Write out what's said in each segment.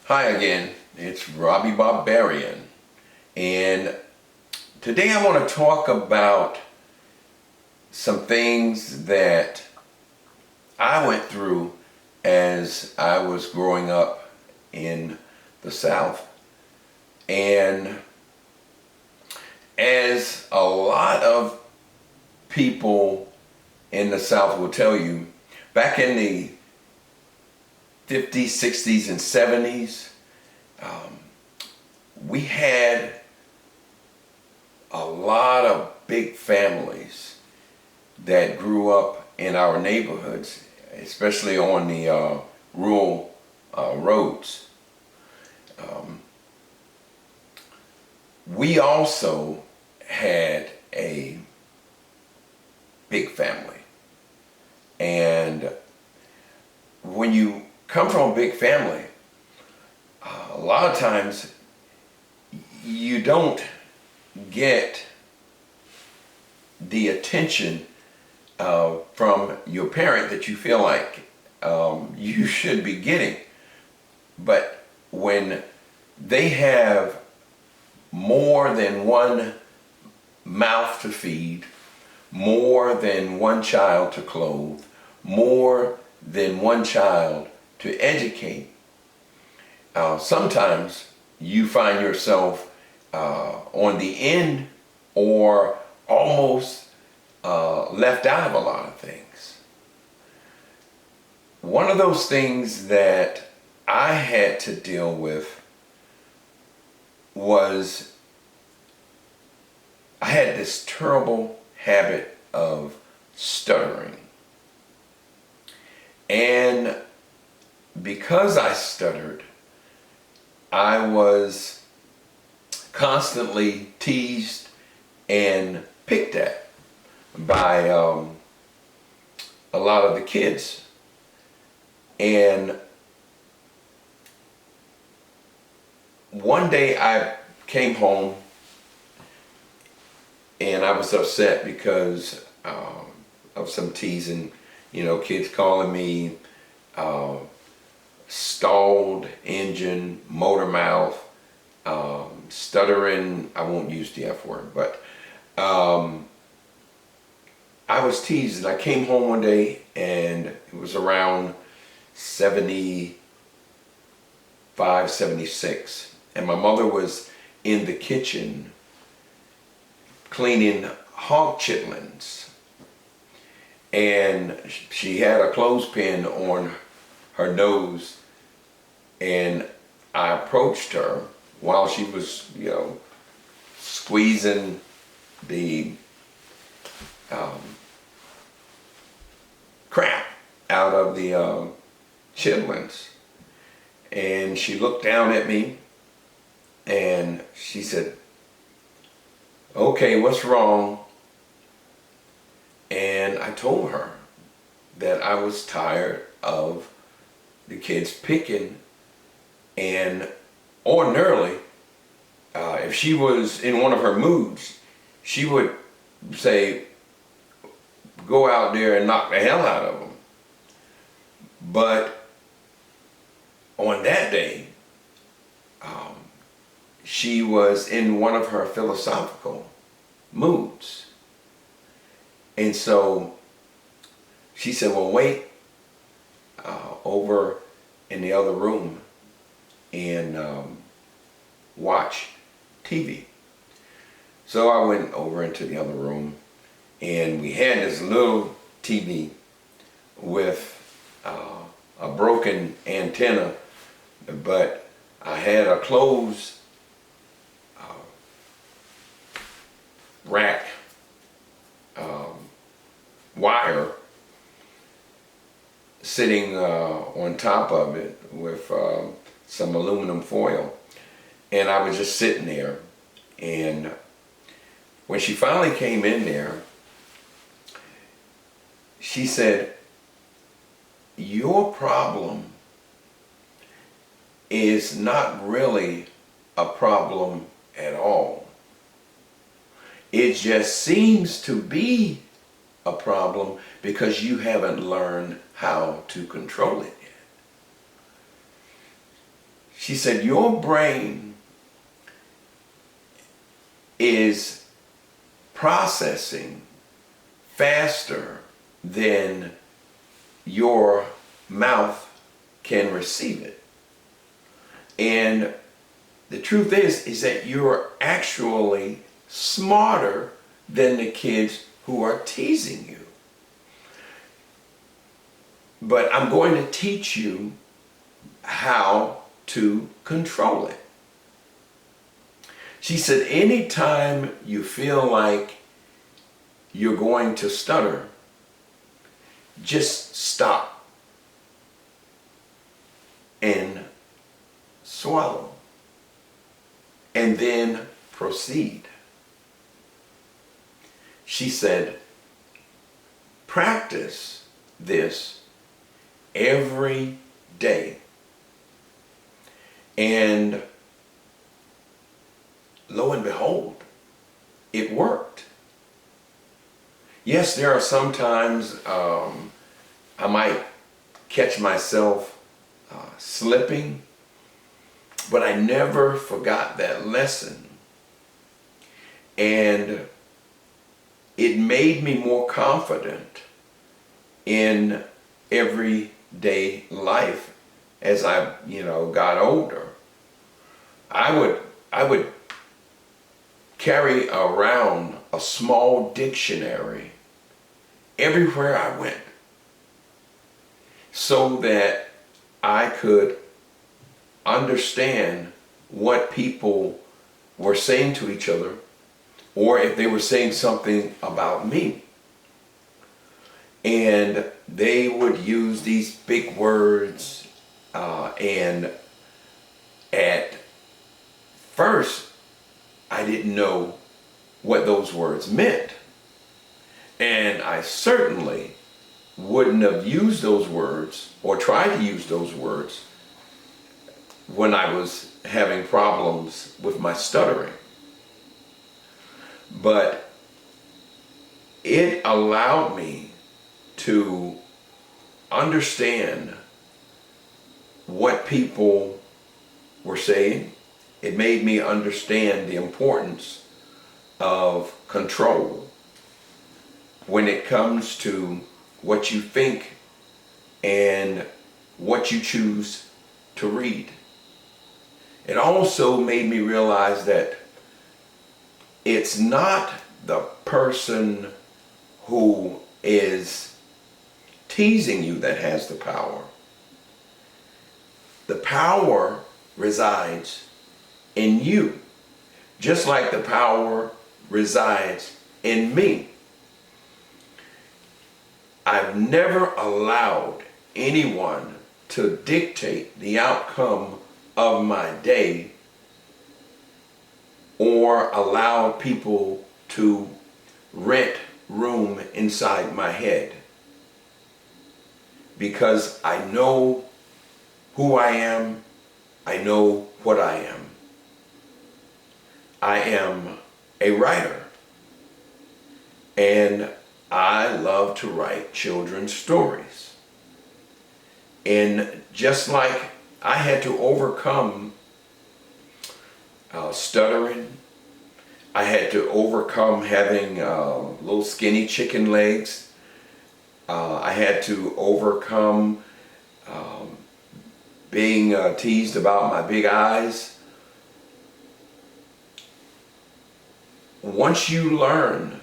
Hi again, it's Robby Barbarian, and today I want to talk about some things that I went through as I was growing up in the South. And as a lot of people in the South will tell you, back in the 50s, 60s, and 70s, we had a lot of big families that grew up in our neighborhoods, especially on the rural roads. We also had a big family. And when you come from a big family, a lot of times you don't get the attention from your parent that you feel like you should be getting. But when they have more than one mouth to feed, more than one child to clothe, more than one child to educate, sometimes you find yourself on the end or almost left out of a lot of things. One of those things that I had to deal with was I had this terrible habit of stuttering. And because I stuttered, I was constantly teased and picked at by a lot of the kids. And one day I came home and I was upset because of some teasing, kids calling me stalled engine, motor mouth, stuttering. I won't use the F word, but I was teased, and I came home one day and it was around 75, 76, and my mother was in the kitchen cleaning hog chitlins, and she had a clothespin on her nose, and I approached her while she was, squeezing the crap out of the chitlins, and she looked down at me and she said, "Okay, what's wrong?" And I told her that I was tired of the kids picking, and ordinarily, if she was in one of her moods, she would say, "Go out there and knock the hell out of them." But on that day, she was in one of her philosophical moods. And so she said, "Well, wait over in the other room and watch TV." So I went over into the other room, and we had this little TV with a broken antenna, but I had a clothes rack wire sitting on top of it with some aluminum foil, and I was just sitting there. And when she finally came in there, she said, "Your problem is not really a problem at all. It just seems to be a problem because you haven't learned how to control it yet." She said, your brain is processing faster than your mouth can receive it. And the truth is that you're actually smarter than the kids who are teasing you. But I'm going to teach you how to control it. She said, anytime you feel like you're going to stutter, just stop and swallow, and then proceed. She said, practice this every day. And lo and behold, it worked. Yes, there are some times I might catch myself slipping, but I never forgot that lesson. And it made me more confident in everyday life as I, got older. I would carry around a small dictionary everywhere I went so that I could understand what people were saying to each other, or if they were saying something about me. And they would use these big words, and at first I didn't know what those words meant. And I certainly wouldn't have used those words or tried to use those words when I was having problems with my stuttering. But it allowed me to understand what people were saying. It made me understand the importance of control when it comes to what you think and what you choose to read. It also made me realize that it's not the person who is teasing you that has the power. The power resides in you, just like the power resides in me. I've never allowed anyone to dictate the outcome of my day or allow people to rent room inside my head, because I know who I am, I know what I am. I am a writer, and I love to write children's stories. And just like I had to overcome stuttering, I had to overcome having little skinny chicken legs. I had to overcome being teased about my big eyes. Once you learn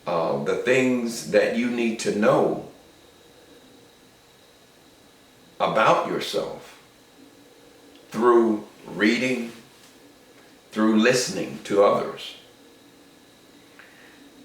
the things that you need to know about yourself through reading, through listening to others,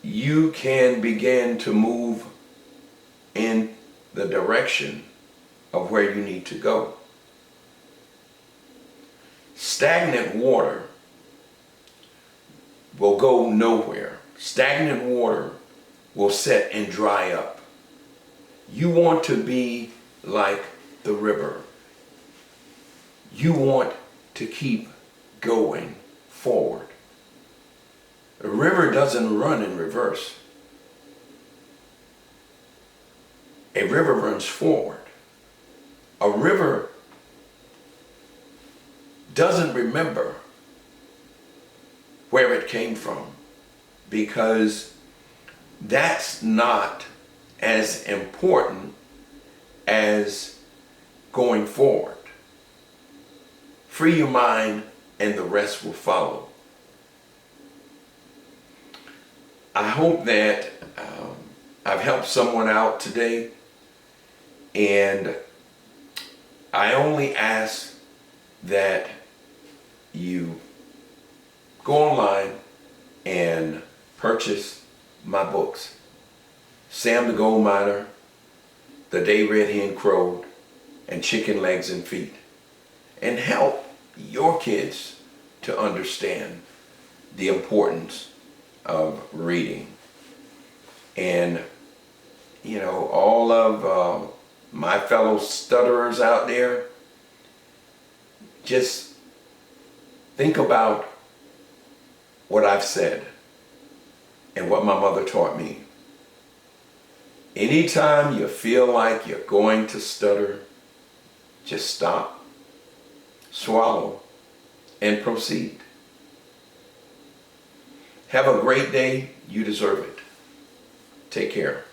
you can begin to move in the direction of where you need to go. Stagnant water will go nowhere. Stagnant water will set and dry up. You want to be like the river. You want to keep going forward. A river doesn't run in reverse. A river runs forward. A river doesn't remember where it came from, because that's not as important as going forward. Free your mind and the rest will follow. I hope that I've helped someone out today, and I only ask that you go online and purchase my books, Sam the Gold Miner, The Day Red Hen Crowed, and Chicken Legs and Feet, and help your kids to understand the importance of reading. And you know, all of my fellow stutterers out there, just think about what I've said and what my mother taught me. Anytime you feel like you're going to stutter, just stop, swallow, and proceed. Have a great day. You deserve it. Take care.